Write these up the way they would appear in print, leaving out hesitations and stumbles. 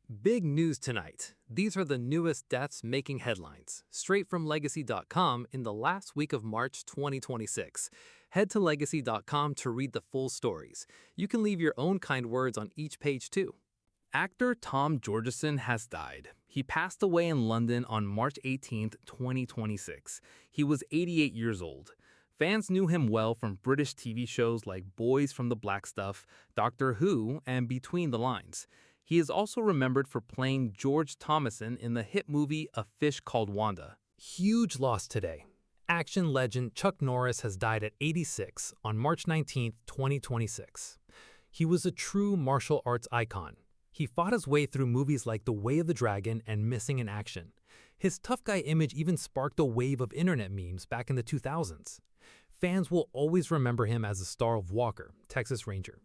Big news tonight. These are the newest deaths making headlines, straight from Legacy.com in the last week of March 2026. Head to Legacy.com to read the full stories. You can leave your own kind words on each page too. Actor Tom Georgeson has died. He passed away in London on March 18, 2026. He was 88 years old. Fans knew him well from British TV shows like Boys from the Black Stuff, Doctor Who, and Between the Lines. He is also remembered for playing George Thomason in the hit movie A Fish Called Wanda. Huge loss today. Action legend Chuck Norris has died at 86 on March 19, 2026. He was a true martial arts icon. He fought his way through movies like The Way of the Dragon and Missing in Action. His tough guy image even sparked a wave of internet memes back in the 2000s. Fans will always remember him as the star of Walker, Texas Ranger.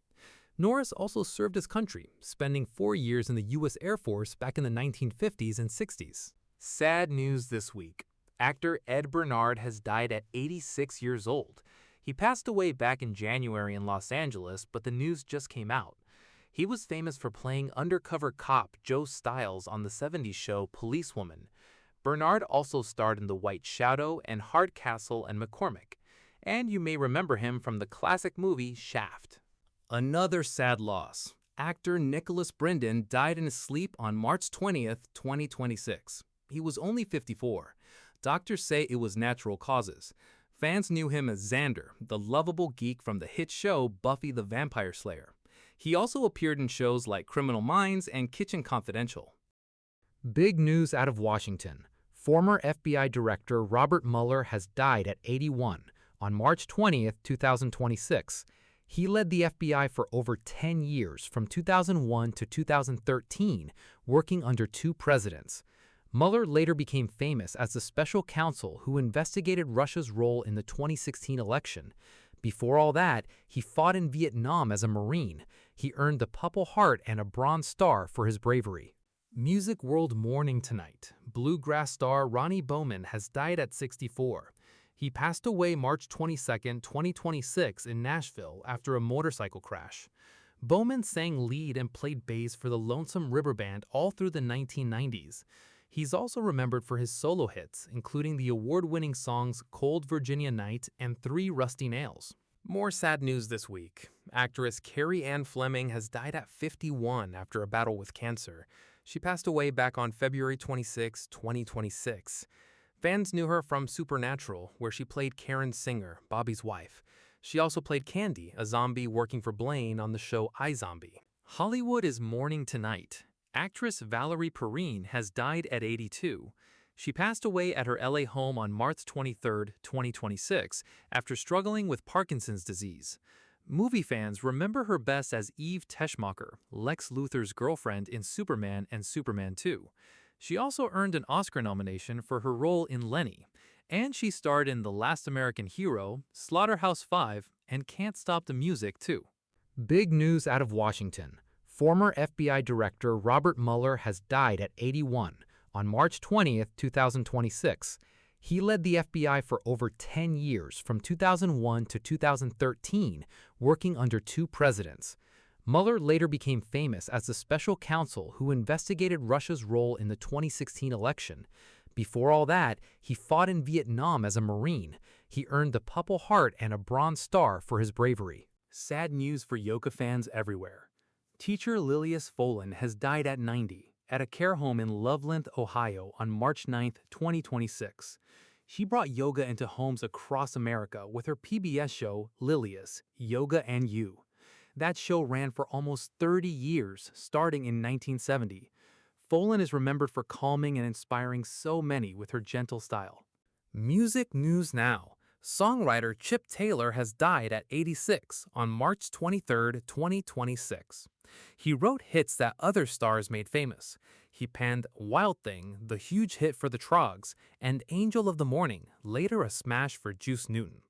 Norris also served his country, spending 4 years in the U.S. Air Force back in the 1950s and 60s. Sad news this week. Actor Ed Bernard has died at 86 years old. He passed away back in January in Los Angeles, but the news just came out. He was famous for playing undercover cop Joe Stiles on the 70s show Policewoman. Bernard also starred in The White Shadow and Hardcastle and McCormick, and you may remember him from the classic movie Shaft. Another sad loss. Actor Nicholas Brendon died in his sleep on March 20th, 2026. He was only 54. Doctors say it was natural causes. Fans knew him as Xander, the lovable geek from the hit show Buffy the Vampire Slayer. He also appeared in shows like Criminal Minds and Kitchen Confidential. Big news out of Washington. Former FBI Director Robert Mueller has died at 81 on March 20th, 2026. He led the FBI for over 10 years, from 2001 to 2013, working under 2 presidents. Mueller later became famous as the special counsel who investigated Russia's role in the 2016 election. Before all that, he fought in Vietnam as a Marine. He earned the Purple Heart and a Bronze Star for his bravery. Music world mourning tonight. Bluegrass star Ronnie Bowman has died at 64. He passed away March 22, 2026 in Nashville after a motorcycle crash. Bowman sang lead and played bass for the Lonesome River Band all through the 1990s. He's also remembered for his solo hits, including the award-winning songs Cold Virginia Night and 3 Rusty Nails. More sad news this week. Actress Carrie Ann Fleming has died at 51 after a battle with cancer. She passed away back on February 26, 2026. Fans knew her from Supernatural, where she played Karen Singer, Bobby's wife. She also played Candy, a zombie working for Blaine on the show iZombie. Hollywood is mourning tonight. Actress Valerie Perrine has died at 82. She passed away at her LA home on March 23, 2026, after struggling with Parkinson's disease. Movie fans remember her best as Eve Teschmacher, Lex Luthor's girlfriend in Superman and Superman 2. She also earned an Oscar nomination for her role in Lenny, and she starred in The Last American Hero, Slaughterhouse-5, and Can't Stop the Music too. Big news out of Washington. Former FBI Director Robert Mueller has died at 81 on March 20th, 2026. He led the FBI for over 10 years, from 2001 to 2013, working under 2 presidents. Mueller later became famous as the special counsel who investigated Russia's role in the 2016 election. Before all that, he fought in Vietnam as a Marine. He earned the Purple Heart and a Bronze Star for his bravery. Sad news for yoga fans everywhere. Teacher Lilias Folan has died at 90 at a care home in Loveland, Ohio on March 9, 2026. She brought yoga into homes across America with her PBS show, Lilias, Yoga and You. That show ran for almost 30 years, starting in 1970. Folan is remembered for calming and inspiring so many with her gentle style. Music news now. Songwriter Chip Taylor has died at 86 on March 23, 2026. He wrote hits that other stars made famous. He penned Wild Thing, the huge hit for the Troggs, and Angel of the Morning, later a smash for Juice Newton.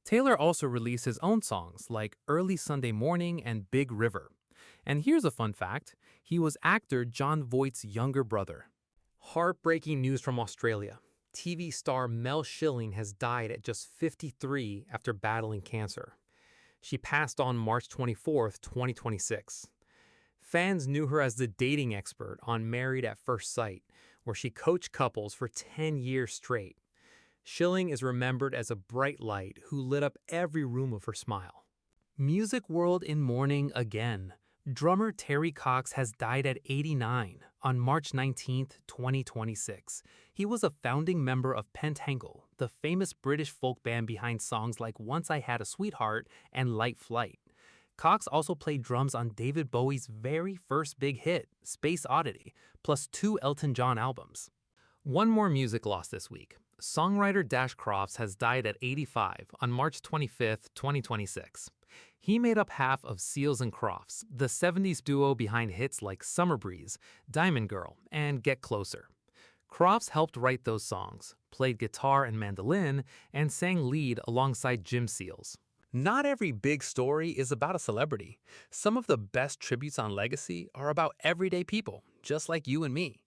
Taylor also released his own songs like Early Sunday Morning and Big River. And here's a fun fact, he was actor Jon Voight's younger brother. Heartbreaking news from Australia. TV star Mel Schilling has died at just 53 after battling cancer. She passed on March 24, 2026. Fans knew her as the dating expert on Married at First Sight, where she coached couples for 10 years straight. Schilling is remembered as a bright light who lit up every room of her smile. Music world in mourning again. Drummer Terry Cox has died at 89 on March 19, 2026. He was a founding member of Pentangle, the famous British folk band behind songs like Once I Had a Sweetheart and Light Flight. Cox also played drums on David Bowie's very first big hit, Space Oddity, plus 2 Elton John albums. One more music loss this week. Songwriter Dash Crofts has died at 85 on March 25, 2026. He made up half of Seals and Crofts, the 70s duo behind hits like Summer Breeze, Diamond Girl, and Get Closer. Crofts helped write those songs, played guitar and mandolin, and sang lead alongside Jim Seals. Not every big story is about a celebrity. Some of the best tributes on Legacy are about everyday people, just like you and me.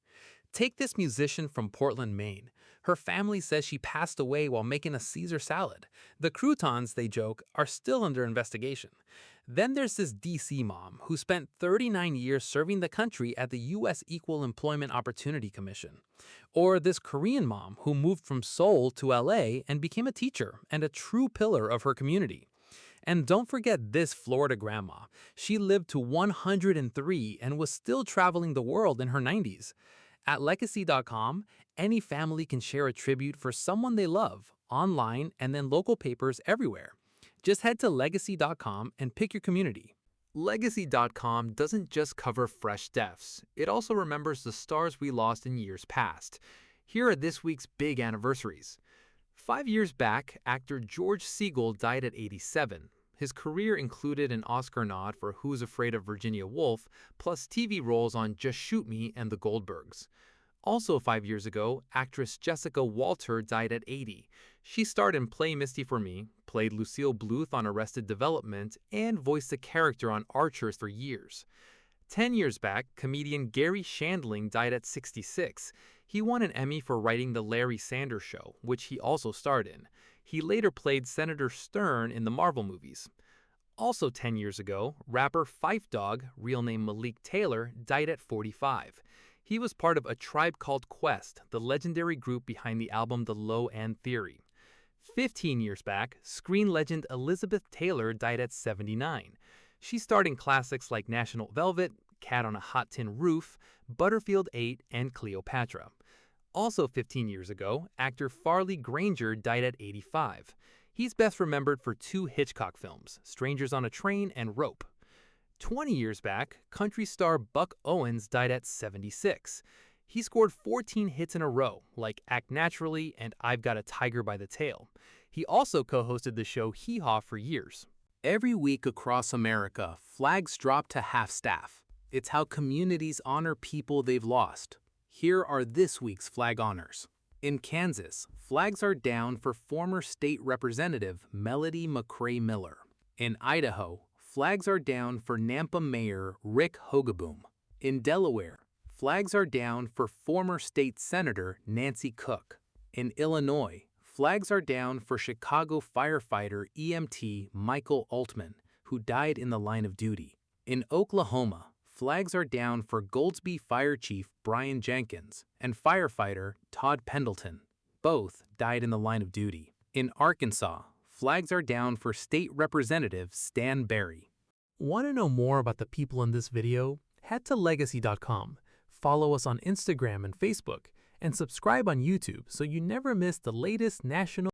Take this musician from Portland, Maine. Her family says she passed away while making a Caesar salad. The croutons, they joke, are still under investigation. Then there's this DC mom who spent 39 years serving the country at the U.S. Equal Employment Opportunity Commission. Or this Korean mom who moved from Seoul to L.A. and became a teacher and a true pillar of her community. And don't forget this Florida grandma. She lived to 103 and was still traveling the world in her 90s. At Legacy.com, any family can share a tribute for someone they love, online and then local papers everywhere. Just head to Legacy.com and pick your community. Legacy.com doesn't just cover fresh deaths, it also remembers the stars we lost in years past. Here are this week's big anniversaries. 5 years back, actor George Segal died at 87. His career included an Oscar nod for Who's Afraid of Virginia Woolf, plus TV roles on Just Shoot Me and The Goldbergs. Also 5 years ago, actress Jessica Walter died at 80. She starred in Play Misty for Me, played Lucille Bluth on Arrested Development, and voiced a character on Archers for years. 10 years back, comedian Gary Shandling died at 66. He won an Emmy for writing The Larry Sanders Show, which he also starred in. He later played Senator Stern in the Marvel movies. Also 10 years ago, rapper Phife Dawg, real name Malik Taylor, died at 45. He was part of A Tribe Called Quest, the legendary group behind the album The Low End Theory. 15 years back, screen legend Elizabeth Taylor died at 79. She starred in classics like National Velvet, Cat on a Hot Tin Roof, Butterfield 8, and Cleopatra. Also 15 years ago, actor Farley Granger died at 85. He's best remembered for 2 Hitchcock films, Strangers on a Train and Rope. 20 years back, country star Buck Owens died at 76. He scored 14 hits in a row, like Act Naturally and I've Got a Tiger by the Tail. He also co-hosted the show Hee Haw for years. Every week across America, flags drop to half-staff. It's how communities honor people they've lost. Here are this week's flag honors. In Kansas, flags are down for former state representative Melody McCrae Miller. In Idaho, flags are down for Nampa Mayor Rick Hogeboom. In Delaware, flags are down for former state senator Nancy Cook. In Illinois, flags are down for Chicago firefighter EMT Michael Altman, who died in the line of duty. In Oklahoma, flags are down for Goldsby Fire Chief Brian Jenkins and firefighter Todd Pendleton. Both died in the line of duty. In Arkansas, flags are down for State Representative Stan Berry. Want to know more about the people in this video? Head to Legacy.com, follow us on Instagram and Facebook, and subscribe on YouTube so you never miss the latest national